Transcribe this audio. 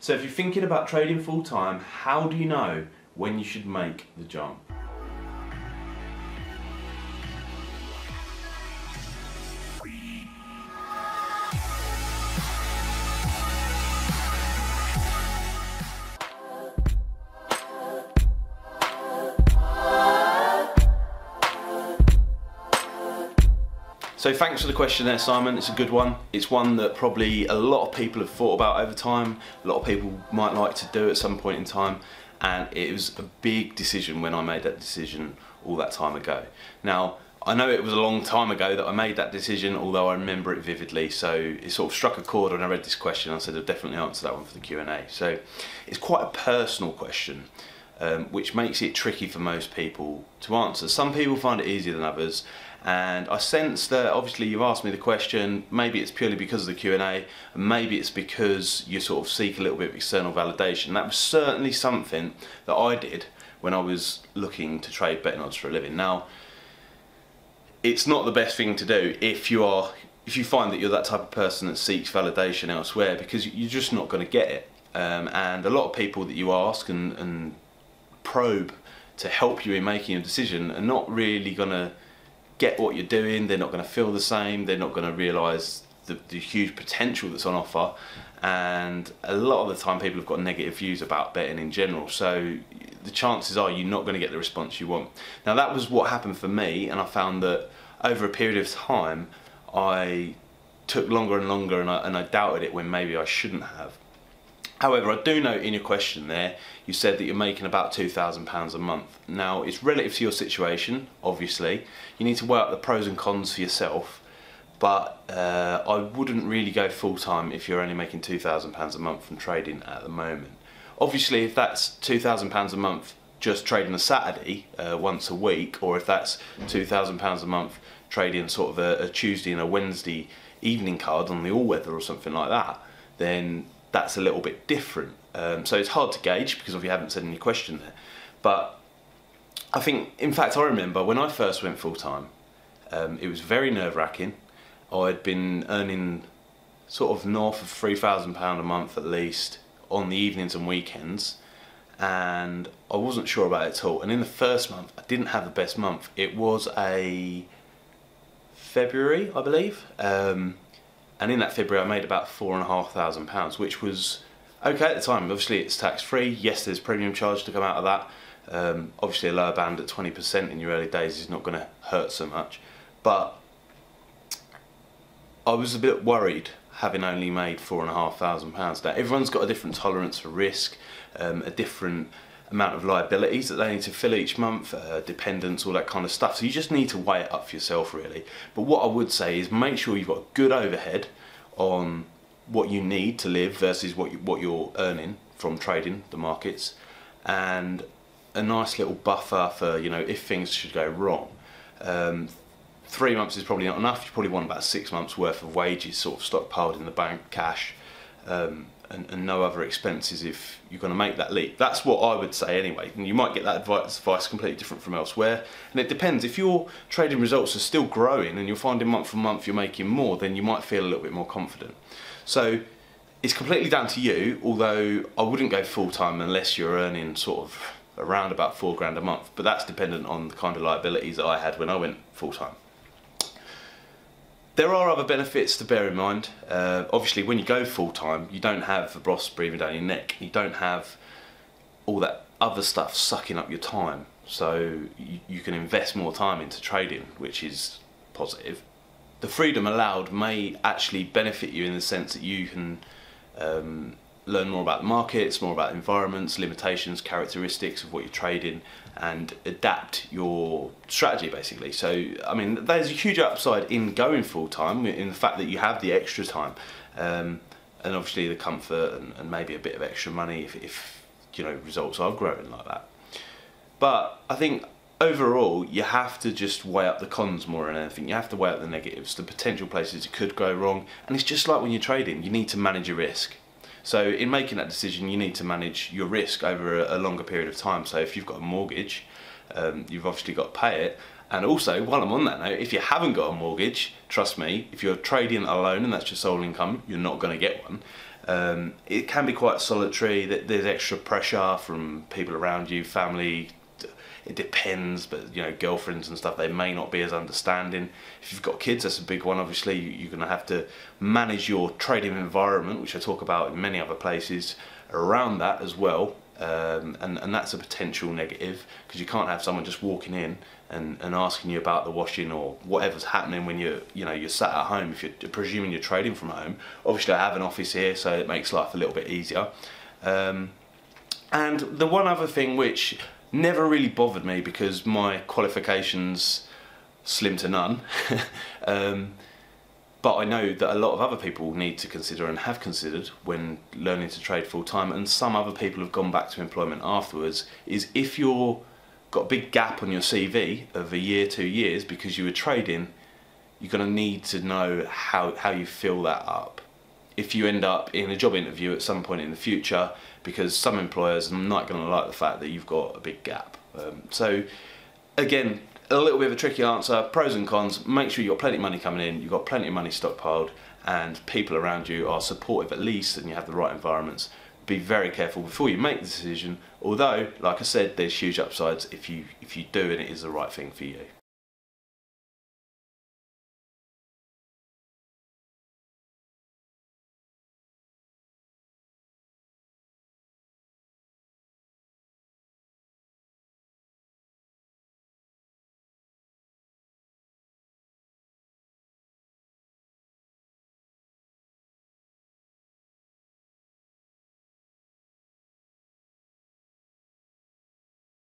So if you're thinking about trading full time, how do you know when you should make the jump? So thanks for the question there, Simon. It's a good one. It's one that probably a lot of people have thought about over time. A lot of people might like to do at some point in time, and it was a big decision when I made that decision all that time ago. Now, I know it was a long time ago that I made that decision, although I remember it vividly, so it sort of struck a chord when I read this question. I said I'd definitely answer that one for the Q&A. So it's quite a personal question, which makes it tricky for most people to answer. Some people find it easier than others, and I sense that obviously you've asked me the question, maybe it's purely because of the Q&A, and maybe it's because you sort of seek a little bit of external validation. That was certainly something that I did when I was looking to trade betting odds for a living. Now, it's not the best thing to do if you find that you're that type of person that seeks validation elsewhere, because you're just not going to get it. And a lot of people that you ask and probe to help you in making a decision are not really going to get what you're doing. They're not going to feel the same. They're not going to realise the huge potential that's on offer. And a lot of the time people have got negative views about betting in general, so the chances are you're not going to get the response you want. Now, that was what happened for me, and I found that over a period of time I took longer and longer, and I doubted it when maybe I shouldn't have. However, I do note in your question there, you said that you're making about £2,000 a month. Now, it's relative to your situation, obviously. You need to weigh up the pros and cons for yourself, but I wouldn't really go full-time if you're only making £2,000 a month from trading at the moment. Obviously, if that's £2,000 a month just trading a Saturday once a week, or if that's £2,000 a month trading sort of a Tuesday and a Wednesday evening card on the all-weather or something like that, then that's a little bit different. So it's hard to gauge because you haven't said any question there. But I think, in fact, I remember when I first went full-time, it was very nerve-wracking. I'd been earning sort of north of £3,000 a month at least on the evenings and weekends, and I wasn't sure about it at all. And in the first month, I didn't have the best month. It was a February, I believe. And in that February I made about £4,500, which was okay at the time. Obviously it's tax-free. Yes, there's premium charge to come out of that. Obviously a lower band at 20% in your early days is not going to hurt so much. But I was a bit worried having only made £4,500. Now, everyone's got a different tolerance for risk, a different amount of liabilities that they need to fill each month, dependents, all that kind of stuff. So you just need to weigh it up for yourself, really. But what I would say is make sure you've got good overhead on what you need to live versus what you're earning from trading the markets, and a nice little buffer for, you know, if things should go wrong. 3 months is probably not enough. You probably want about 6 months worth of wages sort of stockpiled in the bank, cash, and no other expenses if you're going to make that leap. That's what I would say anyway. And you might get that advice completely different from elsewhere, and it depends. If your trading results are still growing and you're finding month from month you're making more, then you might feel a little bit more confident. So it's completely down to you, although I wouldn't go full-time unless you're earning sort of around about £4,000 a month, but that's dependent on the kind of liabilities that I had when I went full-time. There are other benefits to bear in mind. Obviously, when you go full-time, you don't have the boss breathing down your neck. You don't have all that other stuff sucking up your time. So you can invest more time into trading, which is positive. The freedom allowed may actually benefit you in the sense that you can learn more about the markets, more about environments, limitations, characteristics of what you're trading, and adapt your strategy basically. So, I mean, there's a huge upside in going full-time in the fact that you have the extra time, and obviously the comfort and maybe a bit of extra money if you know, results are growing like that. But I think overall you have to just weigh up the cons more than anything. You have to weigh up the negatives, the potential places it could go wrong, and it's just like when you're trading, you need to manage your risk. So in making that decision, you need to manage your risk over a longer period of time. So if you've got a mortgage, you've obviously got to pay it. And also, while I'm on that note, if you haven't got a mortgage, trust me, if you're trading alone and that's your sole income, you're not going to get one. It can be quite solitary. There's extra pressure from people around you, family. It depends, but you know, girlfriends and stuff, they may not be as understanding. If you've got kids, that's a big one. Obviously, you're going to have to manage your trading environment, which I talk about in many other places around that as well. And that's a potential negative, because you can't have someone just walking in and asking you about the washing or whatever's happening when you're sat at home. If you're presuming you're trading from home, obviously I have an office here, so it makes life a little bit easier. And the one other thing which never really bothered me, because my qualifications slim to none, but I know that a lot of other people need to consider and have considered when learning to trade full time, and some other people have gone back to employment afterwards, is if you're got a big gap on your CV of a year, 2 years because you were trading, you're going to need to know how you fill that up if you end up in a job interview at some point in the future, because some employers are not going to like the fact that you've got a big gap. So again, a little bit of a tricky answer, pros and cons. Make sure you've got plenty of money coming in, you've got plenty of money stockpiled, and people around you are supportive at least, and you have the right environments. Be very careful before you make the decision, although, like I said, there's huge upsides if you do and it is the right thing for you.